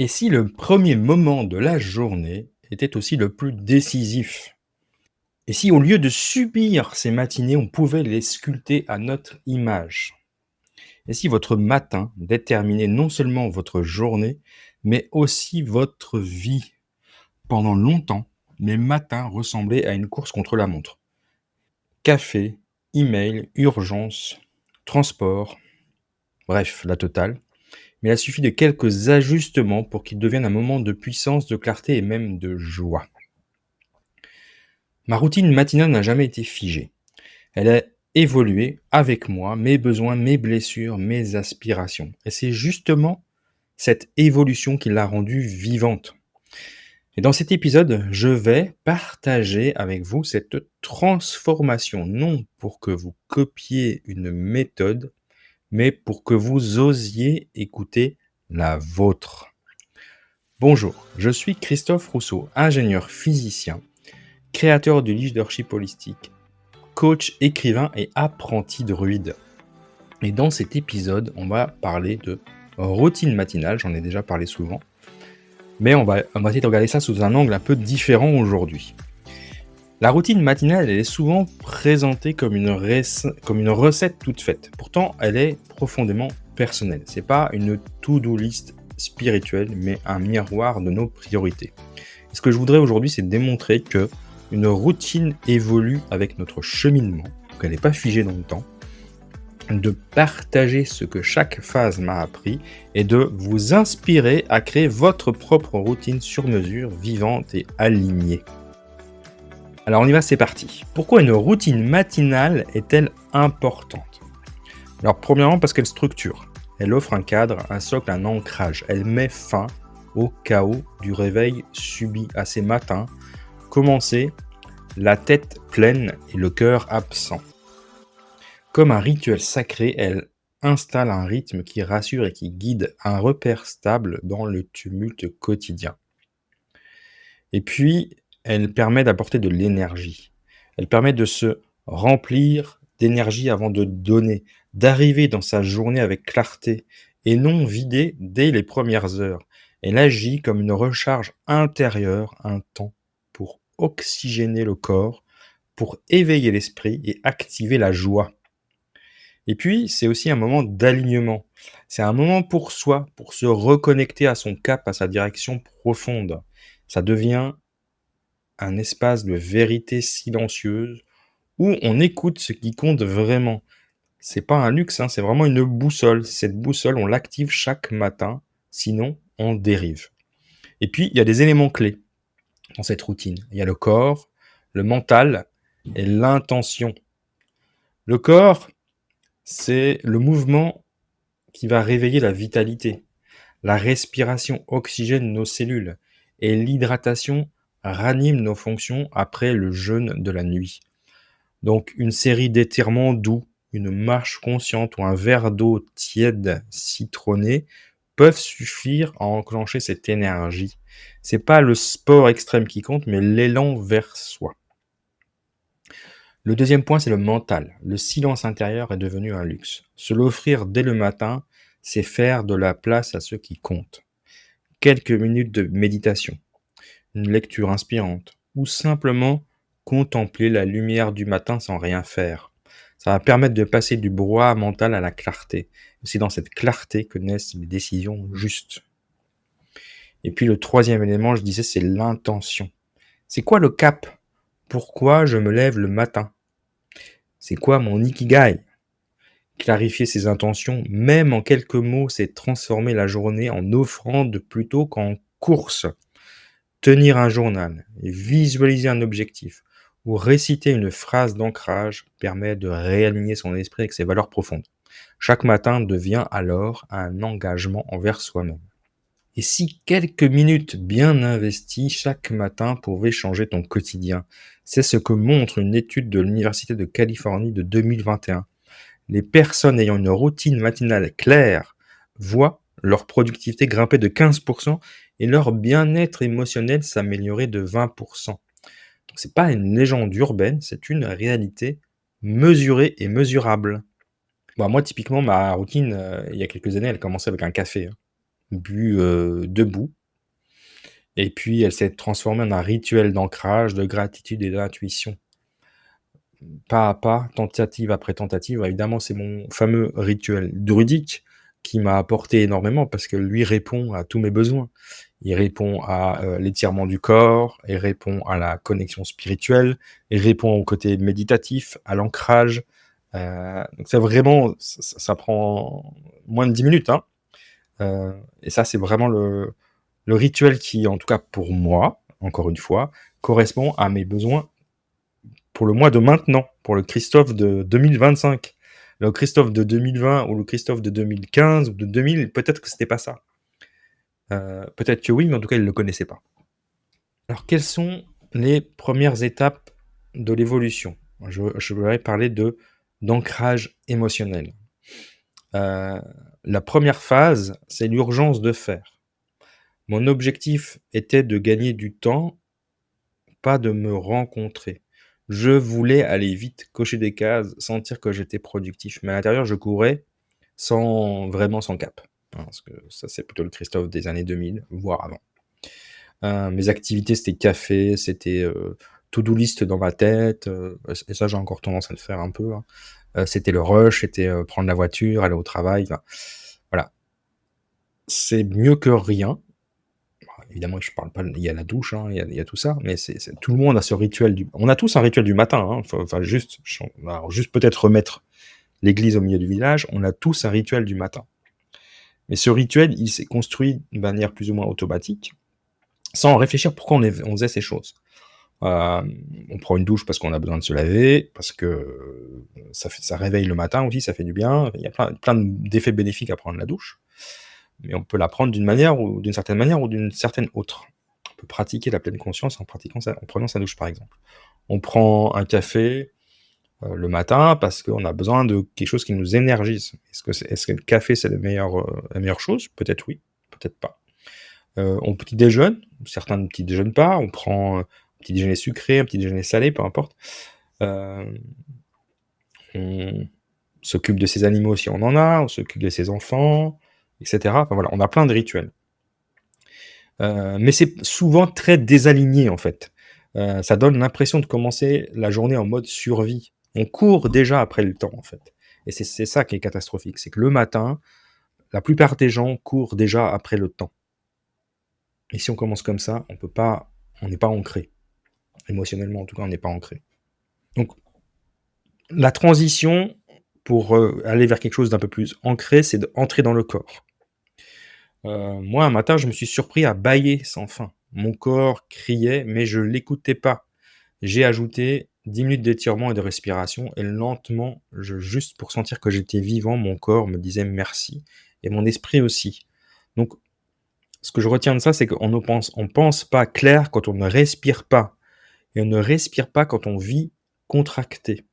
Et si le premier moment de la journée était aussi le plus décisif? Et si au lieu de subir ces matinées, on pouvait les sculpter à notre image? Et si votre matin déterminait non seulement votre journée, mais aussi votre vie? Pendant longtemps, mes matins ressemblaient à une course contre la montre. Café, email, urgence, transport, bref, la totale. Mais il a suffi de quelques ajustements pour qu'il devienne un moment de puissance, de clarté et même de joie. Ma routine matinale n'a jamais été figée. Elle a évolué avec moi, mes besoins, mes blessures, mes aspirations. Et c'est justement cette évolution qui l'a rendue vivante. Et dans cet épisode, je vais partager avec vous cette transformation, non pour que vous copiez une méthode, mais pour que vous osiez écouter la vôtre. Bonjour, je suis Christophe Rousseau, ingénieur physicien, créateur du leadership holistique, coach, écrivain et apprenti druide. Et dans cet épisode, on va parler de routine matinale, j'en ai déjà parlé souvent, mais on va essayer de regarder ça sous un angle un peu différent aujourd'hui. La routine matinale, elle est souvent présentée comme une recette toute faite. Pourtant, elle est profondément personnelle. C'est pas une to-do list spirituelle, mais un miroir de nos priorités. Et ce que je voudrais aujourd'hui, c'est démontrer que une routine évolue avec notre cheminement, qu'elle n'est pas figée dans le temps, de partager ce que chaque phase m'a appris et de vous inspirer à créer votre propre routine sur mesure, vivante et alignée. Alors on y va, c'est parti. Pourquoi une routine matinale est-elle importante? Alors premièrement parce qu'elle structure. Elle offre un cadre, un socle, un ancrage. Elle met fin au chaos du réveil subi à ces matins. Commencer la tête pleine et le cœur absent. Comme un rituel sacré, elle installe un rythme qui rassure et qui guide, un repère stable dans le tumulte quotidien. Et puis, elle permet d'apporter de l'énergie. Elle permet de se remplir d'énergie avant de donner, d'arriver dans sa journée avec clarté et non vidée dès les premières heures. Elle agit comme une recharge intérieure, un temps pour oxygéner le corps, pour éveiller l'esprit et activer la joie. Et puis, c'est aussi un moment d'alignement. C'est un moment pour soi, pour se reconnecter à son cap, à sa direction profonde. Ça devient un espace de vérité silencieuse où on écoute ce qui compte vraiment. C'est pas un luxe, c'est vraiment une boussole. Cette boussole, on l'active chaque matin, sinon on dérive. Et puis, il y a des éléments clés dans cette routine. Il y a le corps, le mental et l'intention. Le corps, c'est le mouvement qui va réveiller la vitalité. La respiration oxygène nos cellules et l'hydratation ranime nos fonctions après le jeûne de la nuit. Donc une série d'étirements doux, une marche consciente ou un verre d'eau tiède citronnée peuvent suffire à enclencher cette énergie. C'est pas le sport extrême qui compte, mais l'élan vers soi. Le deuxième point, c'est le mental. Le silence intérieur est devenu un luxe. Se l'offrir dès le matin, c'est faire de la place à ce qui compte. Quelques minutes de méditation, une lecture inspirante, ou simplement contempler la lumière du matin sans rien faire. Ça va permettre de passer du brouhaha mental à la clarté. C'est dans cette clarté que naissent les décisions justes. Et puis le troisième élément, je disais, c'est l'intention. C'est quoi le cap? Pourquoi je me lève le matin? C'est quoi mon ikigai? Clarifier ses intentions, même en quelques mots, c'est transformer la journée en offrande plutôt qu'en course. Tenir un journal, visualiser un objectif ou réciter une phrase d'ancrage permet de réaligner son esprit avec ses valeurs profondes. Chaque matin devient alors un engagement envers soi-même. Et si quelques minutes bien investies chaque matin pouvaient changer ton quotidien? C'est ce que montre une étude de l'Université de Californie de 2021. Les personnes ayant une routine matinale claire voient leur productivité grimper de 15% et leur bien-être émotionnel s'améliorer de 20%. Donc, c'est pas une légende urbaine, c'est une réalité mesurée et mesurable. Moi, typiquement, ma routine, il y a quelques années, elle commençait avec un café. bu, debout et puis elle s'est transformée en un rituel d'ancrage, de gratitude et d'intuition. Pas à pas, tentative après tentative. Évidemment, c'est mon fameux rituel druidique qui m'a apporté énormément parce que lui répond à tous mes besoins. Il répond à, l'étirement du corps, il répond à la connexion spirituelle, il répond au côté méditatif, à l'ancrage. Donc c'est vraiment ça prend moins de 10 minutes, hein, et ça, c'est vraiment le rituel qui, en tout cas pour moi, encore une fois, correspond à mes besoins pour le mois de maintenant, pour le Christophe de 2025. Le Christophe de 2020 ou le Christophe de 2015 ou de 2000, peut-être que c'était pas ça. Peut-être que oui, mais en tout cas, il le connaissait pas. Alors, quelles sont les premières étapes de l'évolution? Je voudrais parler d'ancrage émotionnel. Heu, la première phase, c'est l'urgence de faire. Mon objectif était de gagner du temps, pas de me rencontrer. Je voulais aller vite, cocher des cases, sentir que j'étais productif, mais à l'intérieur, je courais sans cap, hein, parce que ça, c'est plutôt le Christophe des années 2000, voire avant. Mes activités, c'était café, c'était, to-do list dans ma tête, et ça, j'ai encore tendance à le faire un peu, hein. C'était le rush, c'était, prendre la voiture, aller au travail, enfin, voilà. C'est mieux que rien. Évidemment, je parle pas il y a la douche, hein, il y a tout ça, mais c'est tout le monde a ce rituel du on a tous un rituel du matin, hein, enfin juste alors juste peut-être remettre l'église au milieu du village, on a tous un rituel du matin. Mais ce rituel, il s'est construit de manière plus ou moins automatique, sans réfléchir pourquoi on faisait ces choses. On prend une douche parce qu'on a besoin de se laver, parce que, ça réveille le matin aussi, ça fait du bien. Il y a plein d'effets bénéfiques à prendre la douche, mais on peut la prendre d'une manière ou d'une certaine manière ou d'une certaine autre. On peut pratiquer la pleine conscience en prenant sa douche, par exemple. On prend un café, le matin parce qu'on a besoin de quelque chose qui nous énergise. Est-ce que le café, c'est la meilleure chose? Peut-être oui, peut-être pas. On petit déjeune, certains ne petit déjeunent pas, on prend, un petit déjeuner sucré, un petit déjeuner salé, peu importe. Hem, on s'occupe de ses animaux si on en a, on s'occupe de ses enfants, et cetera. Enfin voilà, on a plein de rituels. Mais c'est souvent très désaligné en fait. Ça donne l'impression de commencer la journée en mode survie. On court déjà après le temps en fait, et c'est ça qui est catastrophique, c'est que le matin, la plupart des gens courent déjà après le temps, et si on commence comme ça, on n'est pas ancré. Émotionnellement en tout cas, on n'est pas ancré. Donc la transition pour, aller vers quelque chose d'un peu plus ancré, c'est d'entrer dans le corps. Moi un matin, je me suis surpris à bâiller sans fin. Mon corps criait, mais je l'écoutais pas. J'ai ajouté 10 minutes d'étirement et de respiration et lentement, juste pour sentir que j'étais vivant, mon corps me disait merci et mon esprit aussi. Donc ce que je retiens de ça, c'est qu'on pense pas clair quand on ne respire pas et on ne respire pas quand on vit contracté.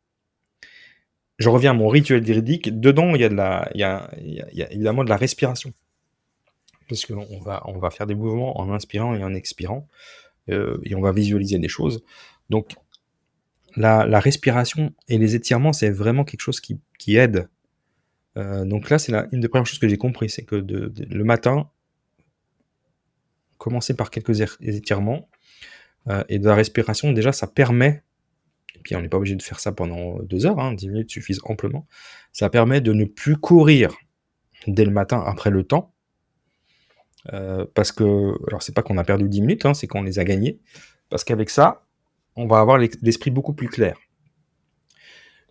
Je reviens à mon rituel druidique, dedans il y a de la il y a évidemment de la respiration. Parce qu'on va faire des mouvements en inspirant et en expirant, et on va visualiser des choses. Donc la respiration et les étirements, c'est vraiment quelque chose qui aide. Donc là, c'est la une des premières choses que j'ai compris, c'est que le matin, commencer par quelques étirements, et de la respiration, déjà ça permet, et puis on n'est pas obligé de faire ça pendant 2 heures, hein, 10 minutes suffisent amplement. Ça permet de ne plus courir dès le matin après le temps, parce que alors c'est pas qu'on a perdu 10 minutes, hein, c'est qu'on les a gagnés. Parce qu'avec ça, on va avoir l'esprit beaucoup plus clair.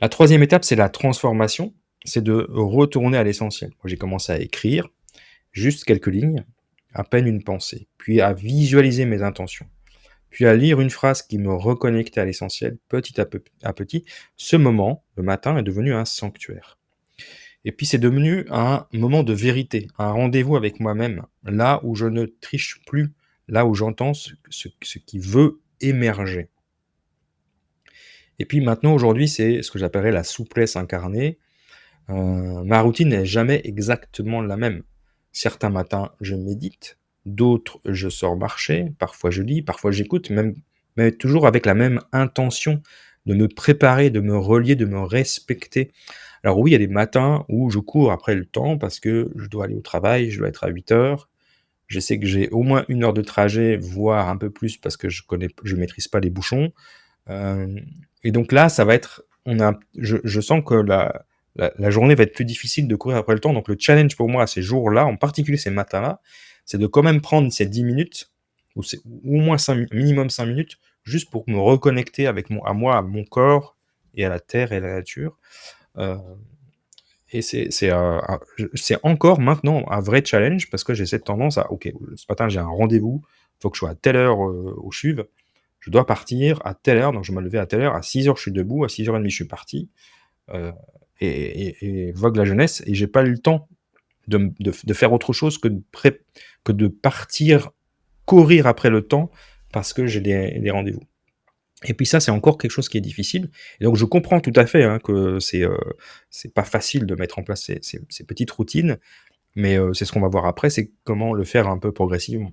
La troisième étape, c'est la transformation, c'est de retourner à l'essentiel. Moi, j'ai commencé à écrire juste quelques lignes, à peine une pensée, puis à visualiser mes intentions, puis à lire une phrase qui me reconnectait à l'essentiel, petit à petit. Ce moment, le matin, est devenu un sanctuaire. Et puis c'est devenu un moment de vérité, un rendez-vous avec moi-même, là où je ne triche plus, là où j'entends ce qui veut émerger. Et puis maintenant, aujourd'hui, c'est ce que j'appellerais la souplesse incarnée. Ma routine n'est jamais exactement la même. Certains matins, je médite, d'autres, je sors marcher, parfois je lis, parfois j'écoute, mais toujours avec la même intention de me préparer, de me relier, de me respecter. Alors oui, il y a des matins où je cours après le temps parce que je dois aller au travail, je dois être à 8 heures. Je sais que j'ai au moins 1 heure de trajet, voire un peu plus parce que je maîtrise pas les bouchons. Hem et donc là, ça va être on a je sens que la journée va être plus difficile de courir après le temps. Donc le challenge pour moi, ces jours-là, en particulier ces matins-là, c'est de quand même prendre ces 10 minutes ou au moins 5 minimum 5 minutes, juste pour me reconnecter avec à mon corps et à la terre et à la nature. Heu et c'est encore maintenant un vrai challenge parce que j'ai cette tendance à: «OK, ce matin j'ai un rendez-vous, il faut que je sois à telle heure, au CHUV. Je dois partir à telle heure», donc je me levais à telle heure, à 6 heures je suis debout, à 6h30 je suis parti, heu et vogue la jeunesse et j'ai pas eu le temps de faire autre chose que de partir courir après le temps parce que j'ai des rendez-vous. Et puis ça, c'est encore quelque chose qui est difficile et donc je comprends tout à fait, hein, que c'est pas facile de mettre en place ces petites routines, mais c'est ce qu'on va voir après, c'est comment le faire un peu progressivement.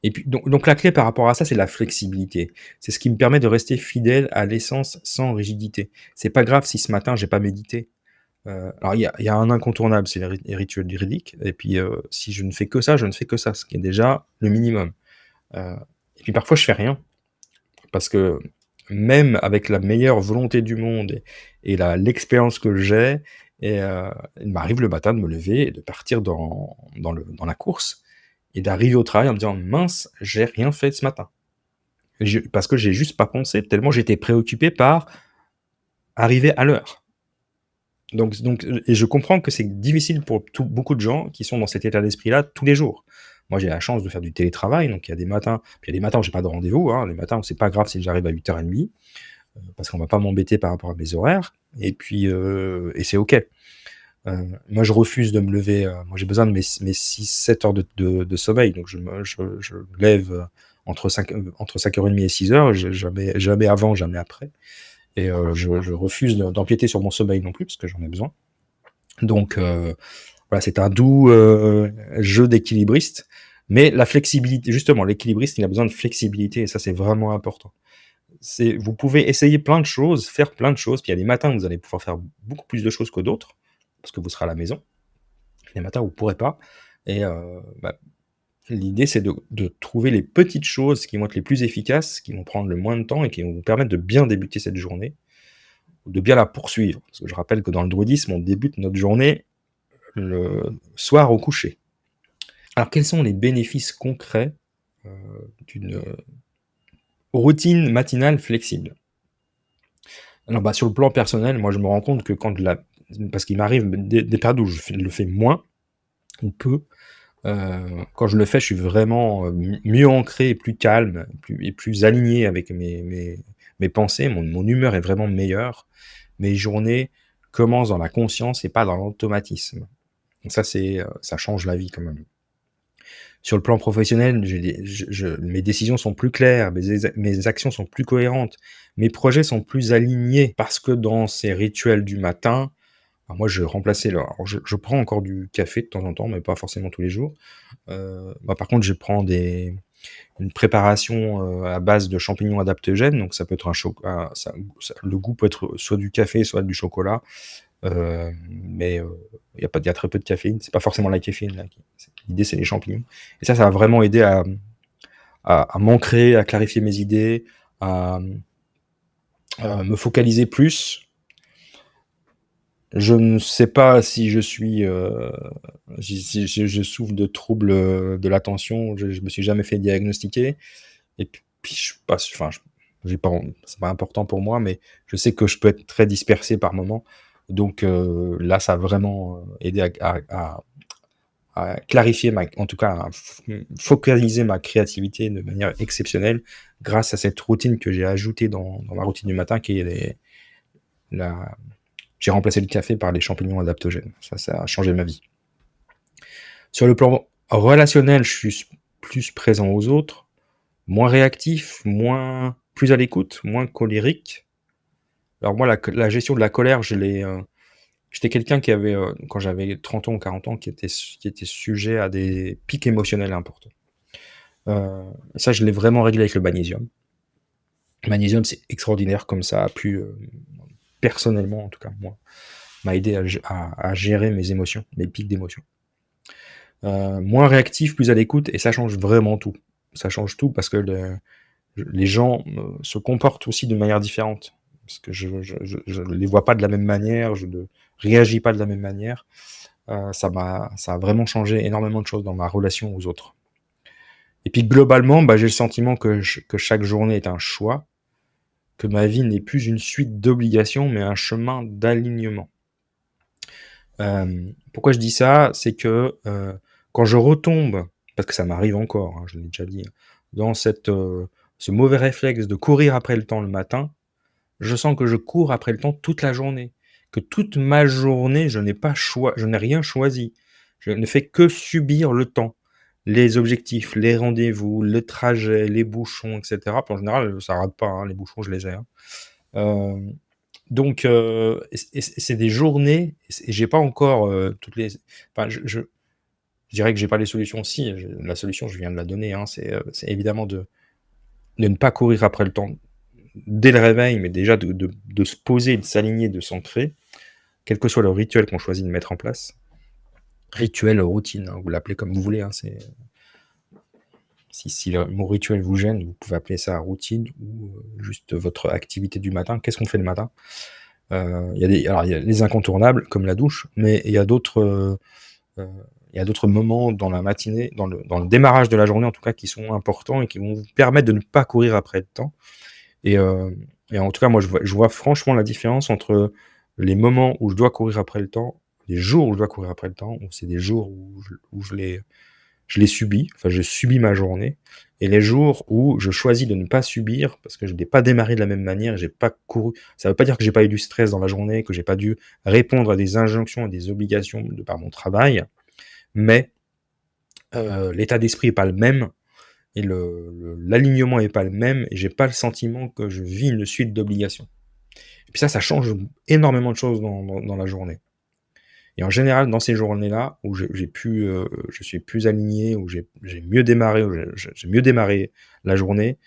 Et puis donc la clé par rapport à ça, c'est la flexibilité. C'est ce qui me permet de rester fidèle à l'essence sans rigidité. C'est pas grave si ce matin j'ai pas médité. Alors il y a un incontournable, c'est les rituels druidiques et puis, si je ne fais que ça, je ne fais que ça, ce qui est déjà le minimum. Heu et puis parfois je fais rien. Parce que même avec la meilleure volonté du monde et l'expérience que j'ai il m'arrive le matin de me lever et de partir dans la course et d'arriver au travail en me disant: «Mince, j'ai rien fait ce matin». Parce que j'ai juste pas pensé, tellement j'étais préoccupé par arriver à l'heure. Et je comprends que c'est difficile pour beaucoup de gens qui sont dans cet état d'esprit-là tous les jours. Moi, j'ai la chance de faire du télétravail, donc il y a des matins puis il y a des matins où j'ai pas de rendez-vous, hein. Les matins où c'est pas grave si j'arrive à 8h30, parce qu'on va pas m'embêter par rapport à mes horaires et puis, c'est OK. Moi, je refuse de me lever, moi j'ai besoin de mes 6-7 heures de sommeil, donc je me lève, entre 5h30 et 6h, jamais avant, jamais après et je refuse d'empiéter sur mon sommeil non plus parce que j'en ai besoin. Donc voilà, c'est un doux, jeu d'équilibriste, mais la flexibilité justement, l'équilibriste, il a besoin de flexibilité et ça, c'est vraiment important. Vous pouvez essayer plein de choses, faire plein de choses, puis il y a des matins où vous allez pouvoir faire beaucoup plus de choses que d'autres, parce que vous serez à la maison. Les matins où vous pourrez pas et l'idée, c'est de trouver les petites choses qui vont être les plus efficaces, qui vont prendre le moins de temps et qui vont vous permettre de bien débuter cette journée, ou de bien la poursuivre. Parce que je rappelle que dans le druidisme, on débute notre journée le soir au coucher. Alors quels sont les bénéfices concrets, heu, d'une, routine matinale flexible? Alors, bah, sur le plan personnel, moi, je me rends compte que parce qu'il m'arrive des périodes où le fais moins ou peu, quand je le fais, je suis vraiment, mieux ancré et plus calme, plus aligné avec mes pensées. Mon humeur est vraiment meilleure. Mes journées commencent dans la conscience et pas dans l'automatisme. Donc ça, ça change la vie quand même. Sur le plan professionnel, j'ai des je mes décisions sont plus claires, mes actions sont plus cohérentes, mes projets sont plus alignés parce que dans ces rituels du matin, alors moi je remplaçais alors je prends encore du café de temps en temps, mais pas forcément tous les jours. Par contre, je prends une préparation, à base de champignons adaptogènes, donc ça peut être le goût peut être soit du café, soit du chocolat, mais il y a très peu de caféine. C'est pas forcément la caféine là l'idée c'est les champignons et ça va vraiment aider à m'ancrer, à clarifier mes idées, à, me focaliser plus. Je ne sais pas si je suis, si je souffre de troubles, de l'attention. Je me suis jamais fait diagnostiquer et puis je passe enfin, j'ai pas c'est pas important pour moi, mais je sais que je peux être très dispersé par moment. Donc là, ça a vraiment, aidé à clarifier en tout cas, focaliser ma créativité de manière exceptionnelle grâce à cette routine que j'ai ajoutée dans ma routine du matin qui est la j'ai remplacé le café par les champignons adaptogènes. Ça a changé ma vie. Sur le plan relationnel, je suis plus présent aux autres, moins réactif, plus à l'écoute, moins colérique. Alors moi, la gestion de la colère, j'étais quelqu'un qui avait, quand j'avais 30 ans ou 40 ans, qui était sujet à des pics émotionnels importants. Ça, je l'ai vraiment réglé avec le magnésium. Le magnésium, c'est extraordinaire comme ça a pu, personnellement en tout cas moi, m'a aidé à gérer mes émotions, mes pics d'émotions. moins réactif, plus à l'écoute et ça change vraiment tout. Ça change tout parce que les gens, se comportent aussi de manière différente. Parce que je ne les vois pas de la même manière, je ne réagis pas de la même manière. Ça a vraiment changé énormément de choses dans ma relation aux autres. Et puis globalement, j'ai le sentiment que chaque journée est un choix, que ma vie n'est plus une suite d'obligations, mais un chemin d'alignement. Pourquoi je dis ça? C'est que, quand je retombe, parce que ça m'arrive encore, hein, je l'ai déjà dit, hein, dans ce mauvais réflexe de courir après le temps le matin, je sens que je cours après le temps toute la journée, que toute ma journée, je n'ai rien choisi. Je ne fais que subir le temps, les objectifs, les rendez-vous, le trajet, les bouchons et cetera. Puis en général, ça rate pas, hein, les bouchons, je les ai, hein. Hem, donc c'est des journées et j'ai pas encore, toutes les enfin je dirais que j'ai pas les solutions. Si, la solution, je viens de la donner, hein, c'est évidemment de ne pas courir après le temps dès le réveil, mais déjà de se poser, de s'aligner, de s'ancrer, quel que soit le rituel qu'on choisit de mettre en place. Rituel, routine, hein, vous l'appelez comme vous voulez, hein, si le mot rituel vous gêne, vous pouvez appeler ça routine ou juste votre activité du matin. Qu'est-ce qu'on fait le matin? Il y a les incontournables comme la douche, mais il y a d'autres moments dans la matinée, dans le démarrage de la journée en tout cas, qui sont importants et qui vont vous permettre de ne pas courir après le temps. Et en tout cas, moi, je vois franchement la différence entre les moments où je dois courir après le temps, les jours où je dois courir après le temps, où c'est des jours où je l'ai subi, enfin, je subis ma journée et les jours où je choisis de ne pas subir parce que je n'ai pas démarré de la même manière, j'ai pas couru. Ça veut pas dire que j'ai pas eu du stress dans la journée, que j'ai pas dû répondre à des injonctions et des obligations de par mon travail, mais l'état d'esprit est pas le même et l'alignement est pas le même et j'ai pas le sentiment que je vis une suite d'obligations. Et puis ça change énormément de choses dans la journée. Et en général, dans ces journées-là où je suis plus aligné, où j'ai mieux démarré, où j'ai mieux démarré la journée,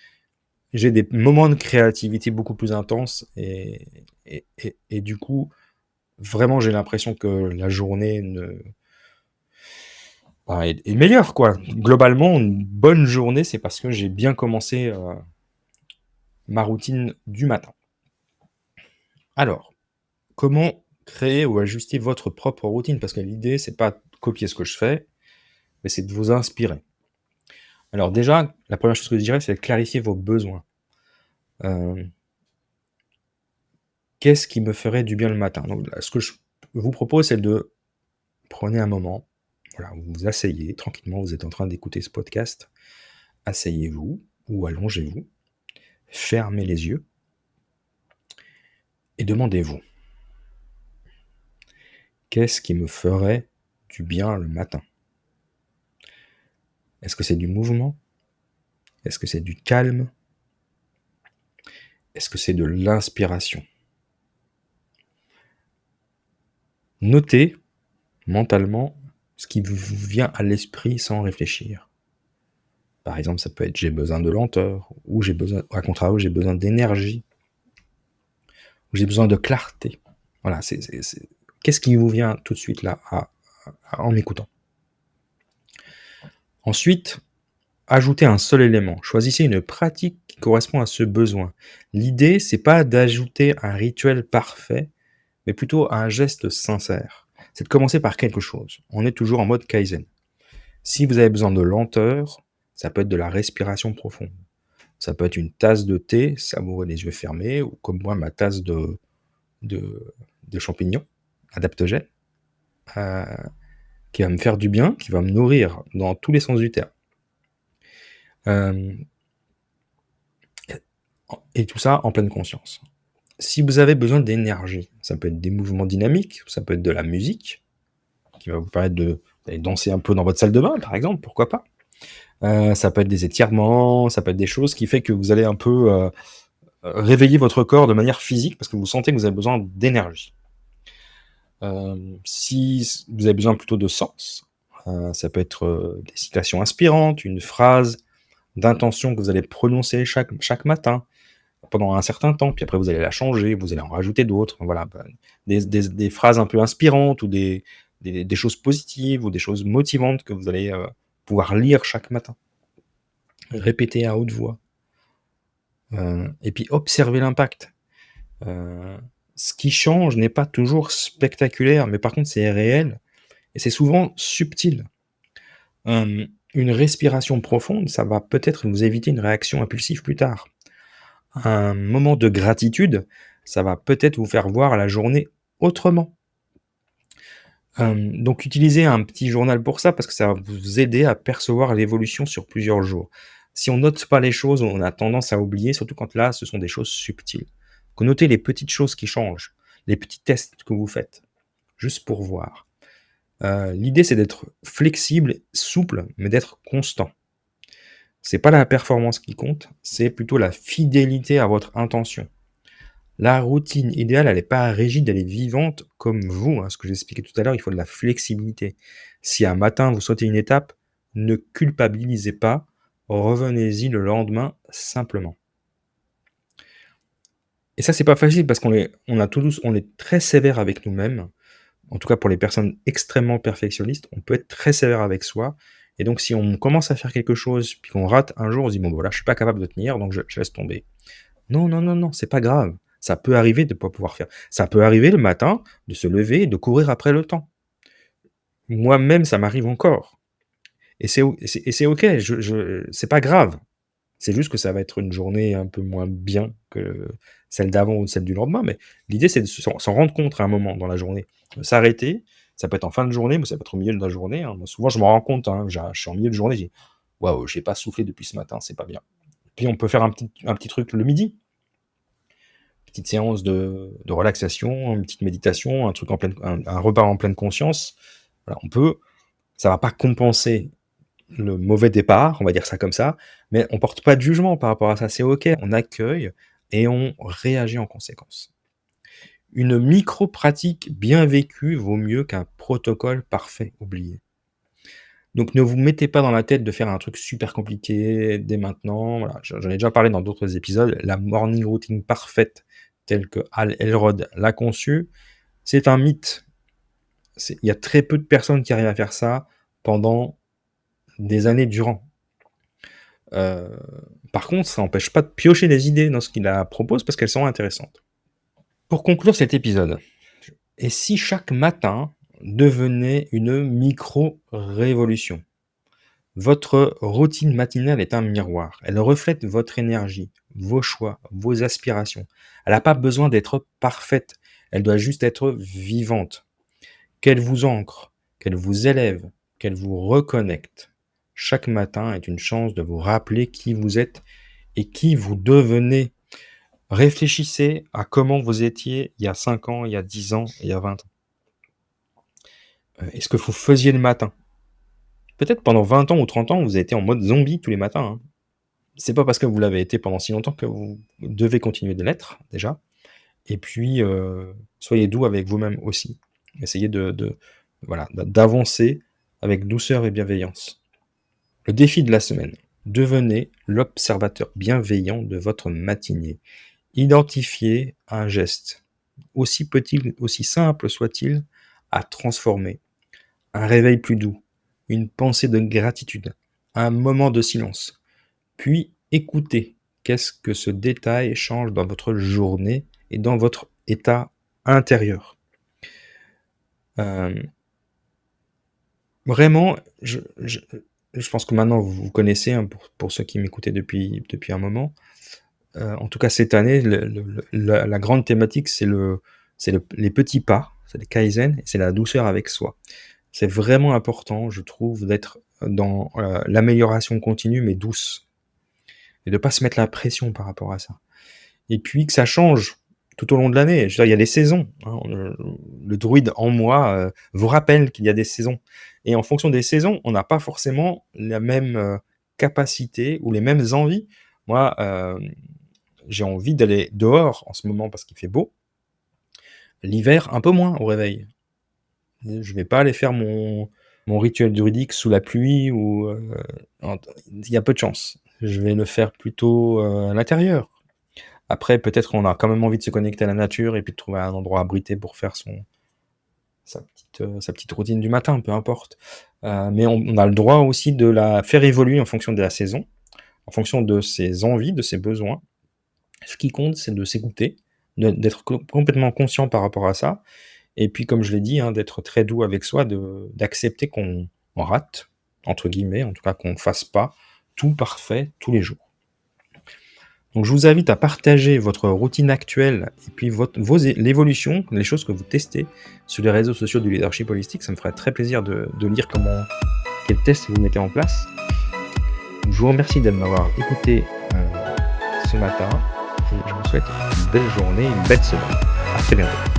j'ai des moments de créativité beaucoup plus intenses et du coup, vraiment, j'ai l'impression que la journée est meilleure, quoi. Globalement, une bonne journée, c'est parce que j'ai bien commencé, ma routine du matin. Alors, comment créer ou ajuster votre propre routine? Parce que l'idée, c'est pas de copier ce que je fais, mais c'est de vous inspirer. Alors déjà, la première chose que je dirais, c'est de clarifier vos besoins. Hem, Qu'est-ce qui me ferait du bien le matin? Donc là, ce que je vous propose, c'est de prenez un moment, voilà, vous vous asseyez tranquillement, vous êtes en train d'écouter ce podcast, asseyez-vous ou allongez-vous, fermez les yeux et demandez-vous: «Qu'est-ce qui me ferait du bien le matin?» Est-ce que c'est du mouvement? Est-ce que c'est du calme? Est-ce que c'est de l'inspiration? Notez mentalement ce qui vous vient à l'esprit sans réfléchir. Par exemple, ça peut être: «J'ai besoin de lenteur» ou «J'ai besoin» à contrario, «J'ai besoin d'énergie» ou «J'ai besoin de clarté». Voilà, c'est qu'est-ce qui vous vient tout de suite là en m'écoutant? Ensuite, ajoutez un seul élément. Choisissez une pratique qui correspond à ce besoin. L'idée, c'est pas d'ajouter un rituel parfait, mais plutôt un geste sincère. C'est de commencer par quelque chose. On est toujours en mode kaizen. Si vous avez besoin de lenteur, ça peut être de la respiration profonde. Ça peut être une tasse de thé, savoureux les yeux fermés, ou comme moi, ma tasse de, de champignons adaptogènes, euh, qui va me faire du bien, qui va me nourrir dans tous les sens du terme. Euh, et tout ça en pleine conscience. Si vous avez besoin d'énergie, ça peut être des mouvements dynamiques, ça peut être de la musique, qui va vous permettre d'aller danser un peu dans votre salle de bain, par exemple, pourquoi pas. Ça peut être des étirements, ça peut être des choses qui fait que vous allez un peu réveiller votre corps de manière physique parce que vous sentez que vous avez besoin d'énergie. Si vous avez besoin plutôt de sens, ça peut être des citations inspirantes, une phrase d'intention que vous allez prononcer chaque matin pendant un certain temps, puis après vous allez la changer, vous allez en rajouter d'autres, voilà, des phrases un peu inspirantes ou des choses positives ou des choses motivantes que vous allez, pouvoir lire chaque matin. Répéter à haute voix, et puis observer l'impact. Heu, Ce qui change n'est pas toujours spectaculaire, mais par contre c'est réel et c'est souvent subtil. Une respiration profonde, ça va peut-être vous éviter une réaction impulsive plus tard. Un moment de gratitude, ça va peut-être vous faire voir la journée autrement. Donc utilisez un petit journal pour ça, parce que ça va vous aider à percevoir l'évolution sur plusieurs jours. Si on note pas les choses, on a tendance à oublier, surtout quand là, ce sont des choses subtiles. Donc notez les petites choses qui changent, les petits tests que vous faites, juste pour voir. L'idée, c'est d'être flexible, souple, mais d'être constant. C'est pas la performance qui compte, c'est plutôt la fidélité à votre intention. La routine idéale, elle n'est pas rigide, elle est vivante comme vous, hein. Ce que j'expliquais tout à l'heure, il faut de la flexibilité. Si un matin vous sautez une étape, ne culpabilisez pas, revenez-y le lendemain simplement. Et ça, c'est pas facile parce on est très sévère avec nous-mêmes. En tout cas, pour les personnes extrêmement perfectionnistes, on peut être très sévère avec soi. Et donc, si on commence à faire quelque chose, puis qu'on rate un jour, on se dit: «Bon, voilà, je suis pas capable de tenir, donc je laisse tomber». Non, non, non, non, c'est pas grave. Ça peut arriver de ne pas pouvoir faire. Ça peut arriver le matin de se lever et de courir après le temps. Moi-même, ça m'arrive encore et c'est OK, je c'est pas grave. C'est juste que ça va être une journée un peu moins bien que celle d'avant ou celle du lendemain, mais l'idée, c'est de s'en rendre compte à un moment dans la journée. S'arrêter, ça peut être en fin de journée, mais ça peut être au milieu de la journée, hein. Moi, souvent, je m'en rends compte, hein, je suis en milieu de journée, je dis: «Waouh, j'ai pas soufflé depuis ce matin, c'est pas bien». Puis on peut faire un petit truc le midi. Petite séance de relaxation, une petite méditation, un truc en pleine un repas en pleine conscience. Voilà, ça va pas compenser le mauvais départ, on va dire ça comme ça, mais on porte pas de jugement par rapport à ça. C'est OK, on accueille et on réagit en conséquence. Une micro-pratique bien vécue vaut mieux qu'un protocole parfait oublié. Donc ne vous mettez pas dans la tête de faire un truc super compliqué dès maintenant, voilà, j'en ai déjà parlé dans d'autres épisodes. La morning routine parfaite telle que Hal Elrod l'a conçue, c'est un mythe. Il y a très peu de personnes qui arrivent à faire ça pendant des années durant. Heu, Par contre, ça n'empêche pas de piocher des idées dans ce qu'il la propose parce qu'elles sont intéressantes. Pour conclure cet épisode, et si chaque matin devenait une micro-révolution? Votre routine matinale est un miroir. Elle reflète votre énergie, vos choix, vos aspirations. Elle n'a pas besoin d'être parfaite, elle doit juste être vivante. Qu'elle vous ancre, qu'elle vous élève, qu'elle vous reconnecte. Chaque matin est une chance de vous rappeler qui vous êtes et qui vous devenez. Réfléchissez à comment vous étiez il y a 5 ans, il y a 10 ans, il y a 20 ans. Et ce que vous faisiez le matin. Peut-être pendant 20 ans ou 30 ans, vous avez été en mode zombie tous les matins, hein. C'est pas parce que vous l'avez été pendant si longtemps que vous devez continuer de l'être, déjà. Et puis, soyez doux avec vous-même aussi. Essayez voilà, d'avancer avec douceur et bienveillance. Le défi de la semaine: devenez l'observateur bienveillant de votre matinée. Identifiez un geste, aussi petit, aussi simple soit-il, à transformer. Un réveil plus doux, une pensée de gratitude, un moment de silence. Puis écoutez, qu'est-ce que ce détail change dans votre journée et dans votre état intérieur? Hem, Vraiment, je pense que maintenant vous connaissez, hein, pour ceux qui m'écoutaient depuis un moment. En tout cas cette année, la grande thématique, c'est les petits pas, c'est les kaizen et c'est la douceur avec soi. C'est vraiment important, je trouve, d'être dans, l'amélioration continue mais douce et de pas se mettre la pression par rapport à ça. Et puis que ça change tout au long de l'année. Je veux dire, il y a des saisons, hein, le druide en moi, vous rappelle qu'il y a des saisons et en fonction des saisons, on n'a pas forcément la même, capacité ou les mêmes envies. Moi, j'ai envie d'aller dehors en ce moment parce qu'il fait beau. L'hiver, un peu moins au réveil. Je vais pas aller faire mon rituel druidique sous la pluie ou, en il y a peu de chances. Je vais le faire plutôt, à l'intérieur. Après, peut-être qu'on a quand même envie de se connecter à la nature et puis de trouver un endroit abrité pour faire sa petite routine du matin, peu importe. Mais on a le droit aussi de la faire évoluer en fonction de la saison, en fonction de ses envies, de ses besoins. Ce qui compte, c'est de s'écouter, d'être complètement conscient par rapport à ça et puis comme je l'ai dit, hein, d'être très doux avec soi, d'accepter qu'on «rate» entre guillemets, en tout cas qu'on ne fasse pas tout parfait tous les jours. Donc je vous invite à partager votre routine actuelle et puis l'évolution, les choses que vous testez sur les réseaux sociaux du leadership holistique. Ça me ferait très plaisir de lire quels tests vous mettez en place. Je vous remercie de m'avoir écouté ce matin et je vous souhaite une belle journée, une belle semaine. À très bientôt.